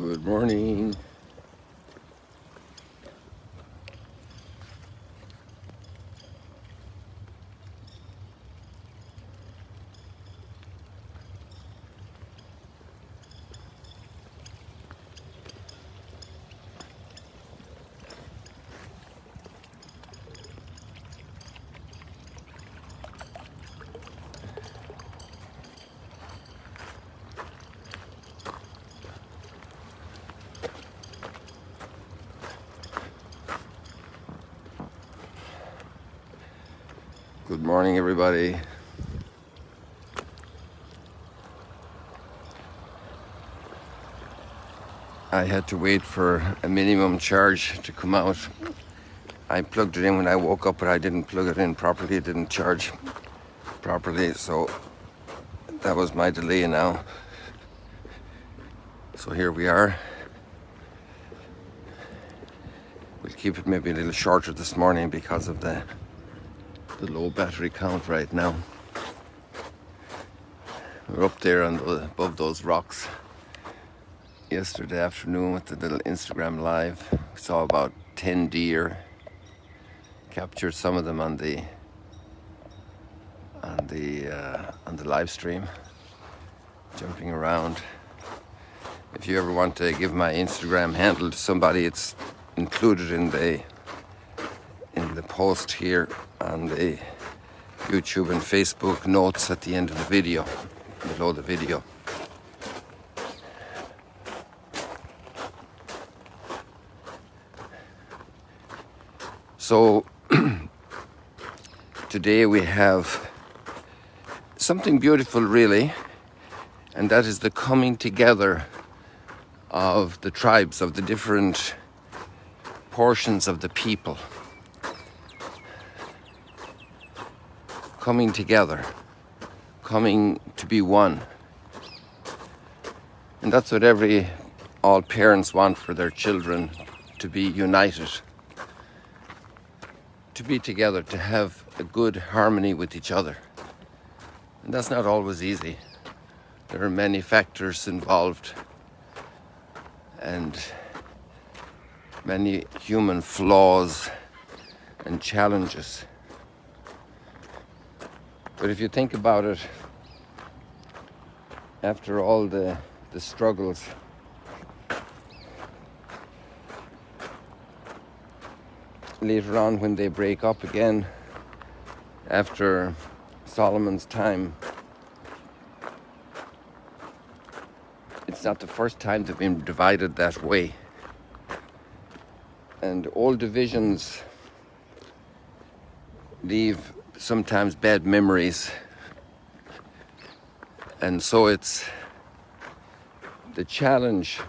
Good morning. Good morning, everybody. I had to wait for a minimum charge to come out. I plugged it in when I woke up, but I didn't plug it in properly. It didn't charge properly, so that was my delay now. So here we are. We'll keep it maybe a little shorter this morning because of the low battery count right now. We're up there above those rocks yesterday afternoon with the little Instagram live. We saw about 10 deer. Captured some of them on the live stream, jumping around. If you ever want to give my Instagram handle to somebody, it's included in the post here on the YouTube and Facebook notes at the end of the video, below the video. So today we have something beautiful, really, and that is the coming together of the tribes, of the different portions of the people, coming together, coming to be one. And that's what all parents want for their children, to be united, to be together, to have a good harmony with each other. And that's not always easy. There are many factors involved and many human flaws and challenges. But if you think about it, after all the struggles, later on when they break up again, after Solomon's time, it's not the first time they've been divided that way. And all divisions leave sometimes bad memories. And so it's the challenge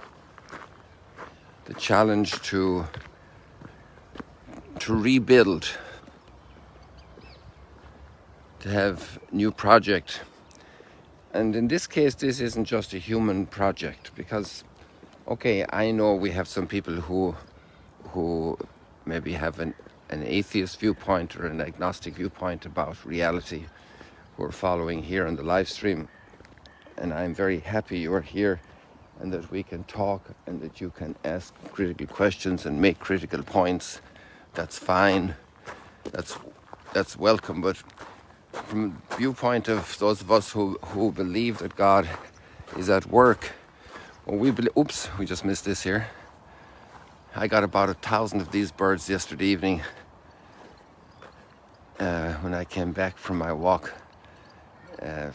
to rebuild, to have new project. And in this case, this isn't just a human project, because, okay, I know we have some people who maybe have an atheist viewpoint or an agnostic viewpoint about reality, who are following here on the live stream. And I'm very happy you're here and that we can talk and that you can ask critical questions and make critical points. That's fine. That's welcome. But from the viewpoint of those of us who believe that God is at work, well, we just missed this here. I got about 1,000 of these birds yesterday evening when I came back from my walk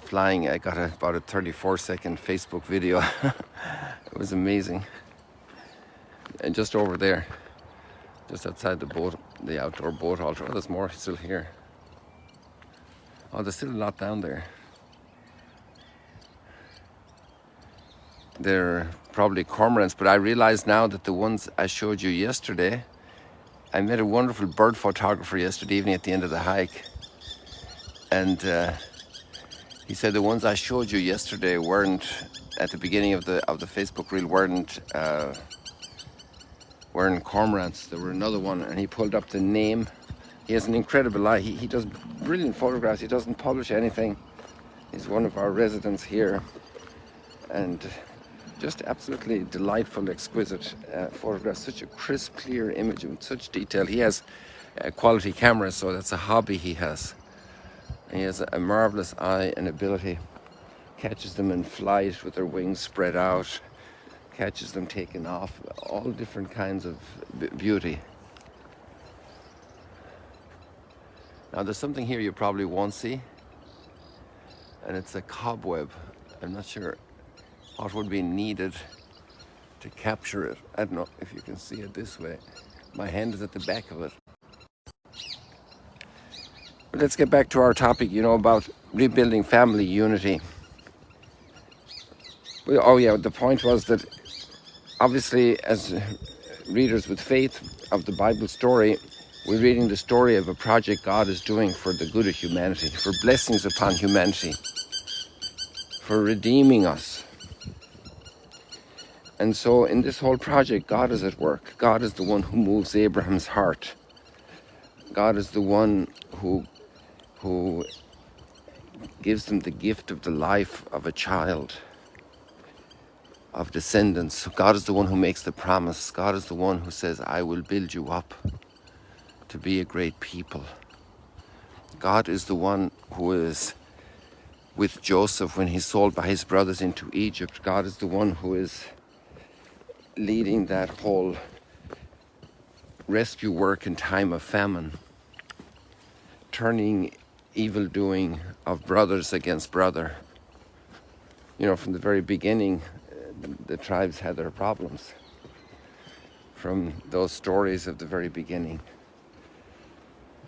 flying. I got about a 34-second Facebook video. It was amazing. And just over there, just outside the outdoor boat altar. Oh, there's more still here. Oh, there's still a lot down there. They're probably cormorants, but I realize now that the ones I showed you yesterday, I met a wonderful bird photographer yesterday evening at the end of the hike, and he said the ones I showed you yesterday weren't, at the beginning of the Facebook reel, weren't cormorants. There were another one, and he pulled up the name. He has an incredible eye. He does brilliant photographs. He doesn't publish anything. He's one of our residents here, and just absolutely delightful, exquisite photographs. Such a crisp, clear image with such detail. He has quality cameras, so that's a hobby he has. And he has a marvelous eye and ability. Catches them in flight with their wings spread out. Catches them taking off. All different kinds of beauty. Now there's something here you probably won't see, and it's a cobweb. I'm not sure what would be needed to capture it. I don't know if you can see it this way. My hand is at the back of it. But let's get back to our topic, about rebuilding family unity. Oh yeah, the point was that obviously as readers with faith of the Bible story, we're reading the story of a project God is doing for the good of humanity, for blessings upon humanity, for redeeming us. And so in this whole project, God is at work. God is the one who moves Abraham's heart. God is the one who gives them the gift of the life of a child, of descendants. God is the one who makes the promise. God is the one who says, I will build you up to be a great people. God is the one who is with Joseph when he's sold by his brothers into Egypt. God is the one who is leading that whole rescue work in time of famine, turning evil doing of brothers against brother. From the very beginning, the tribes had their problems. From those stories of the very beginning.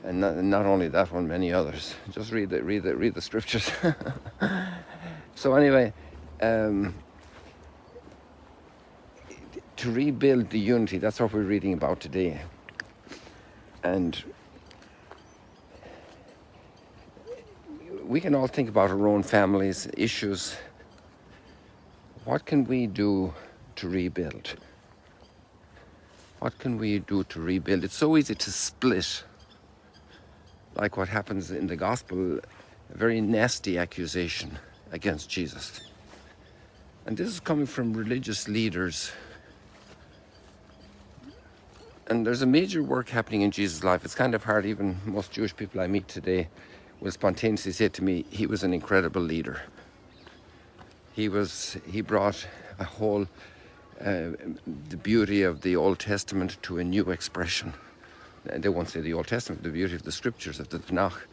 And not only that one, many others. Just read the scriptures. So anyway, to rebuild the unity, that's what we're reading about today. And we can all think about our own families, issues. What can we do to rebuild? What can we do to rebuild? It's so easy to split. Like what happens in the gospel, a very nasty accusation against Jesus. And this is coming from religious leaders. And there's a major work happening in Jesus' life. It's kind of hard, even most Jewish people I meet today will spontaneously say to me, he was an incredible leader. He brought a whole, the beauty of the Old Testament to a new expression. They won't say the Old Testament, the beauty of the scriptures, of the Tanakh.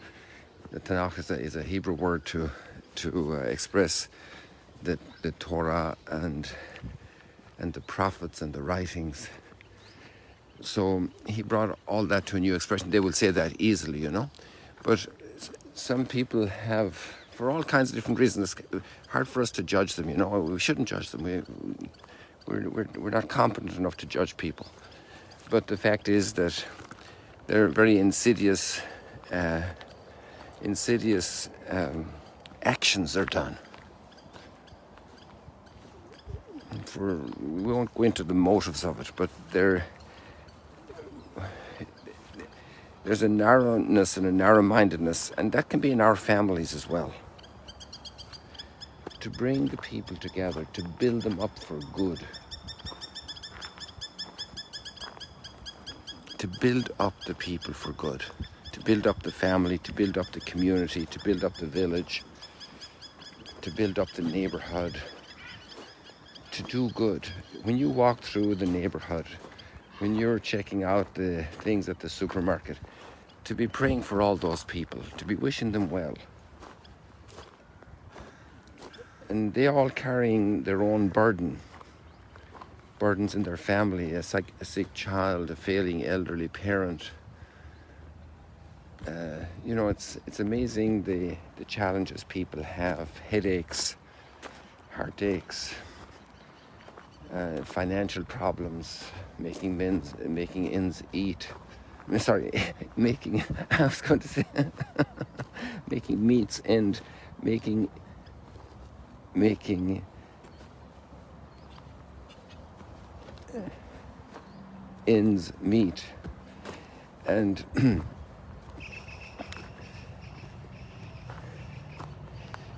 The Tanakh is a Hebrew word to express the Torah and the prophets and the writings. So he brought all that to a new expression. They will say that easily, But some people have, for all kinds of different reasons, it's hard for us to judge them, We shouldn't judge them. We're not competent enough to judge people. But the fact is that they're very insidious actions are done. We won't go into the motives of it, but there's a narrowness and a narrow-mindedness, and that can be in our families as well. To bring the people together, to build them up for good. To build up the people for good. To build up the family, to build up the community, to build up the village, to build up the neighborhood, to do good. When you walk through the neighborhood, when you're checking out the things at the supermarket, to be praying for all those people, to be wishing them well. And they all carrying their own burdens in their family, a sick child, a failing elderly parent. It's amazing the challenges people have, headaches, heartaches, financial problems, making ends meet. I was going to say, making meats end, making ends meet. And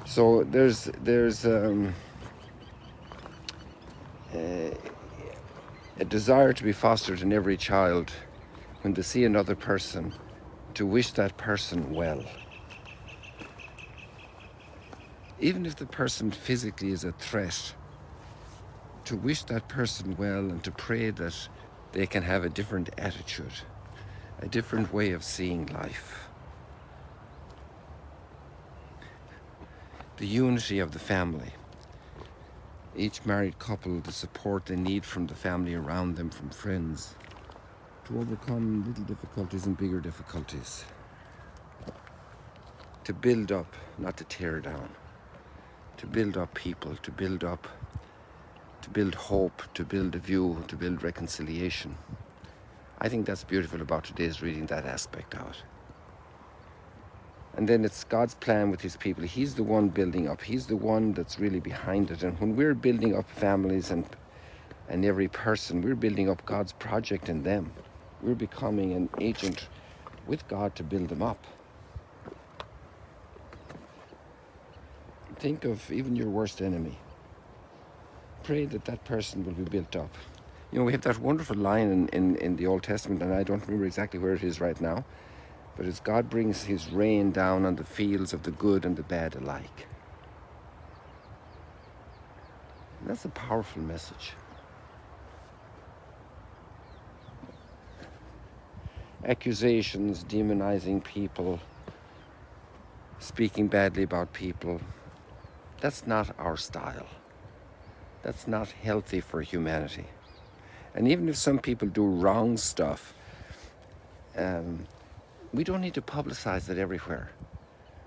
so there's a desire to be fostered in every child when they see another person, to wish that person well. Even if the person physically is a threat, to wish that person well and to pray that they can have a different attitude, a different way of seeing life. The unity of the family. Each married couple, the support they need from the family around them, from friends, to overcome little difficulties and bigger difficulties. To build up, not to tear down. To build up people, to build hope, to build a view, to build reconciliation. I think that's beautiful about today's reading, that aspect out. And then it's God's plan with his people. He's the one building up. He's the one that's really behind it. And when we're building up families and every person, we're building up God's project in them. We're becoming an agent with God to build them up. Think of even your worst enemy. Pray that that person will be built up. You know, we have that wonderful line in the Old Testament, and I don't remember exactly where it is right now, but it's God brings his rain down on the fields of the good and the bad alike. And that's a powerful message. Accusations, demonizing people, speaking badly about people, that's not our style. That's not healthy for humanity. And even if some people do wrong stuff, we don't need to publicize it everywhere.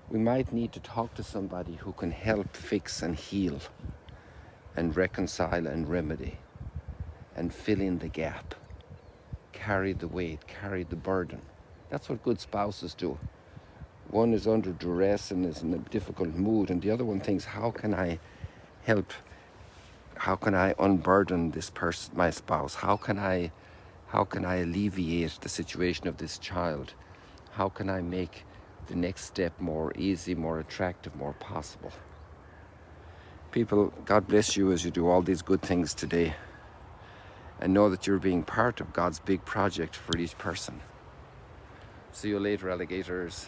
We might need to talk to somebody who can help fix and heal and reconcile and remedy and fill in the gap, carry the weight, carry the burden. That's what good spouses do. One is under duress and is in a difficult mood, and the other one thinks, how can I help? How can I unburden this person, my spouse? How can I alleviate the situation of this child? How can I make the next step more easy, more attractive, more possible? People, God bless you as you do all these good things today, and know that you're being part of God's big project for each person. See you later, alligators.